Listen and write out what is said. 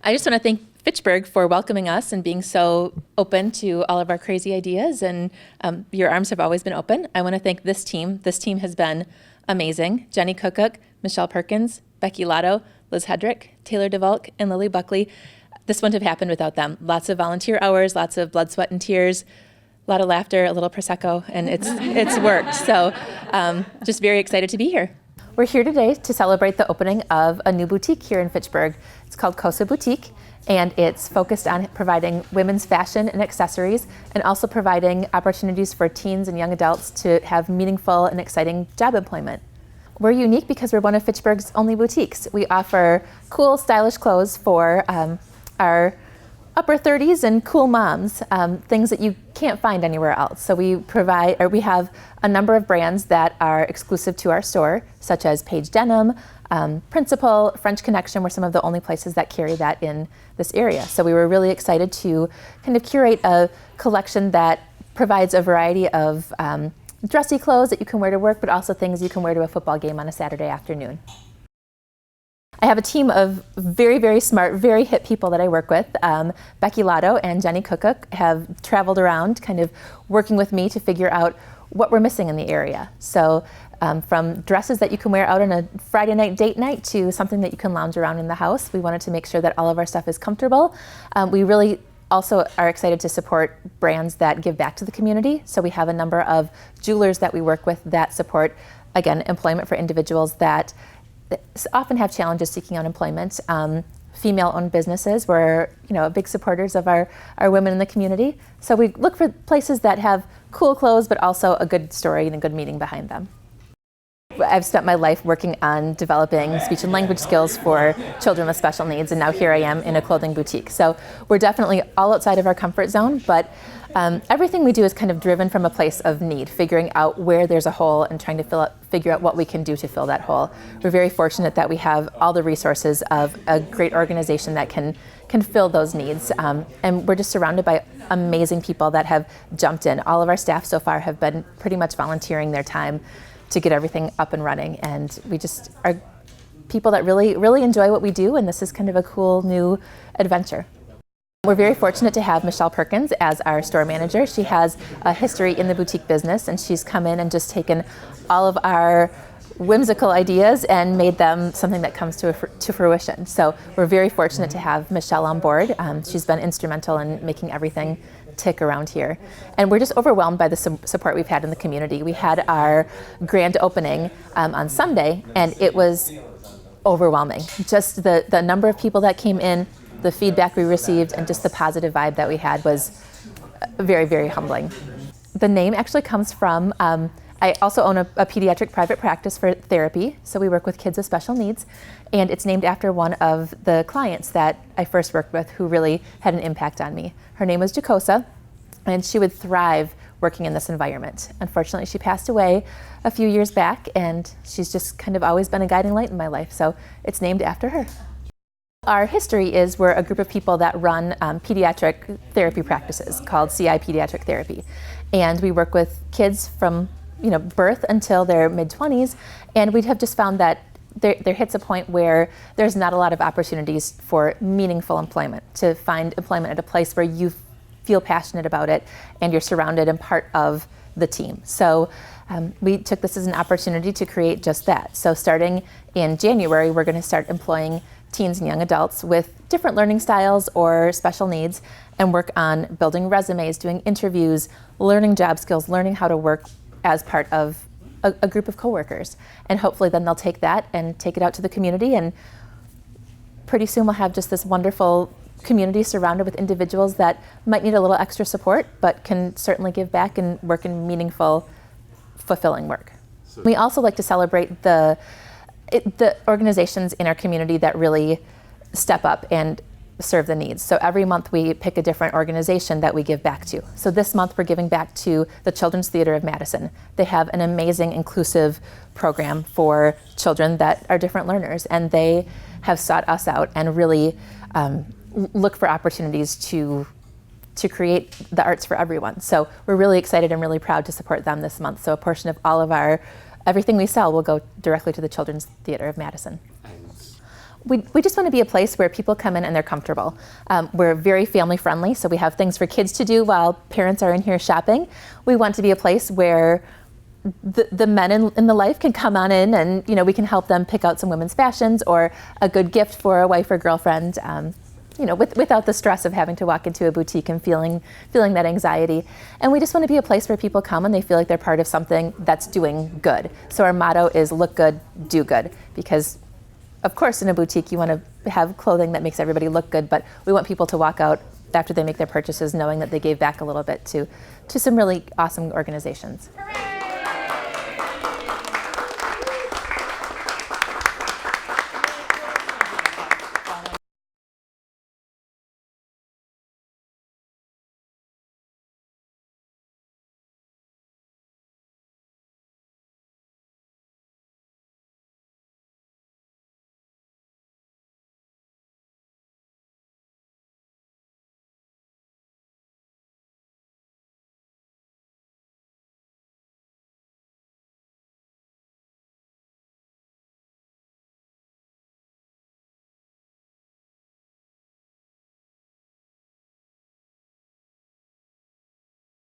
I just want to thank Fitchburg for welcoming us and being so open to all of our crazy ideas, and your arms have always been open. I want to thank this team. This team has been amazing. Jenny Cook, Michelle Perkins, Becky Lotto, Liz Hedrick, Taylor DeVolk, and Lily Buckley. This wouldn't have happened without them. Lots of volunteer hours, lots of blood, sweat, and tears, a lot of laughter, a little Prosecco, and it's worked. So just very excited to be here. We're here today to celebrate the opening of a new boutique here in Fitchburg. It's called Cosa Boutique, and it's focused on providing women's fashion and accessories, and also providing opportunities for teens and young adults to have meaningful and exciting job employment. We're unique because we're one of Fitchburg's only boutiques. We offer cool, stylish clothes for our upper 30s and cool moms, things that you can't find anywhere else. So we have a number of brands that are exclusive to our store, such as Paige Denim, Principal, French Connection were some of the only places that carry that in this area. So we were really excited to kind of curate a collection that provides a variety of dressy clothes that you can wear to work, but also things you can wear to a football game on a Saturday afternoon. I have a team of very, very smart, very hip people that I work with. Becky Lotto and Jenny Cook have traveled around kind of working with me to figure out what we're missing in the area. So from dresses that you can wear out on a Friday night date night to something that you can lounge around in the house, we wanted to make sure that all of our stuff is comfortable. We really also are excited to support brands that give back to the community. So we have a number of jewelers that we work with that support, again, employment for individuals that often have challenges seeking out employment. Female-owned businesses, we're big supporters of our women in the community. So we look for places that have cool clothes, but also a good story and a good meaning behind them. I've spent my life working on developing speech and language skills for children with special needs, and now here I am in a clothing boutique. So we're definitely all outside of our comfort zone, but everything we do is kind of driven from a place of need, figuring out where there's a hole and trying to figure out what we can do to fill that hole. We're very fortunate that we have all the resources of a great organization that can fill those needs. And we're just surrounded by amazing people that have jumped in. All of our staff so far have been pretty much volunteering their time to get everything up and running. And we just are people that really, really enjoy what we do, and this is kind of a cool new adventure. We're very fortunate to have Michelle Perkins as our store manager. She has a history in the boutique business, and she's come in and just taken all of our whimsical ideas and made them something that comes to fruition. So we're very fortunate to have Michelle on board. She's been instrumental in making everything tick around here. And we're just overwhelmed by the support we've had in the community. We had our grand opening on Sunday, and it was overwhelming. Just the number of people that came in, the feedback we received, and just the positive vibe that we had was very, very humbling. The name actually comes from, I also own a pediatric private practice for therapy, so we work with kids with special needs, and it's named after one of the clients that I first worked with who really had an impact on me. Her name was Cosa, and she would thrive working in this environment. Unfortunately, she passed away a few years back, and she's just kind of always been a guiding light in my life, so it's named after her. Our history is we're a group of people that run pediatric therapy practices called CI Pediatric Therapy, and we work with kids from birth until their mid-20s, and we have just found that there hits a point where there's not a lot of opportunities for meaningful employment, to find employment at a place where you feel passionate about it and you're surrounded and part of the team. So we took this as an opportunity to create just that. So starting in January, we're going to start employing teens and young adults with different learning styles or special needs, and work on building resumes, doing interviews, learning job skills, learning how to work as part of a group of coworkers. And hopefully then they'll take that and take it out to the community, and pretty soon we'll have just this wonderful community surrounded with individuals that might need a little extra support, but can certainly give back and work in meaningful, fulfilling work. We also like to celebrate the organizations in our community that really step up and serve the needs. So every month we pick a different organization that we give back to. So this month we're giving back to the Children's Theater of Madison. They have an amazing inclusive program for children that are different learners, and they have sought us out and really look for opportunities to create the arts for everyone. So we're really excited and really proud to support them this month. So a portion of all of everything we sell will go directly to the Children's Theater of Madison. we just want to be a place where people come in and they're comfortable. We're very family friendly, so we have things for kids to do while parents are in here shopping. We want to be a place where the men in the life can come on in, and we can help them pick out some women's fashions or a good gift for a wife or girlfriend. Without the stress of having to walk into a boutique and feeling that anxiety. And we just want to be a place where people come and they feel like they're part of something that's doing good. So our motto is look good, do good. Because of course in a boutique you want to have clothing that makes everybody look good, but we want people to walk out after they make their purchases knowing that they gave back a little bit to some really awesome organizations. Hooray!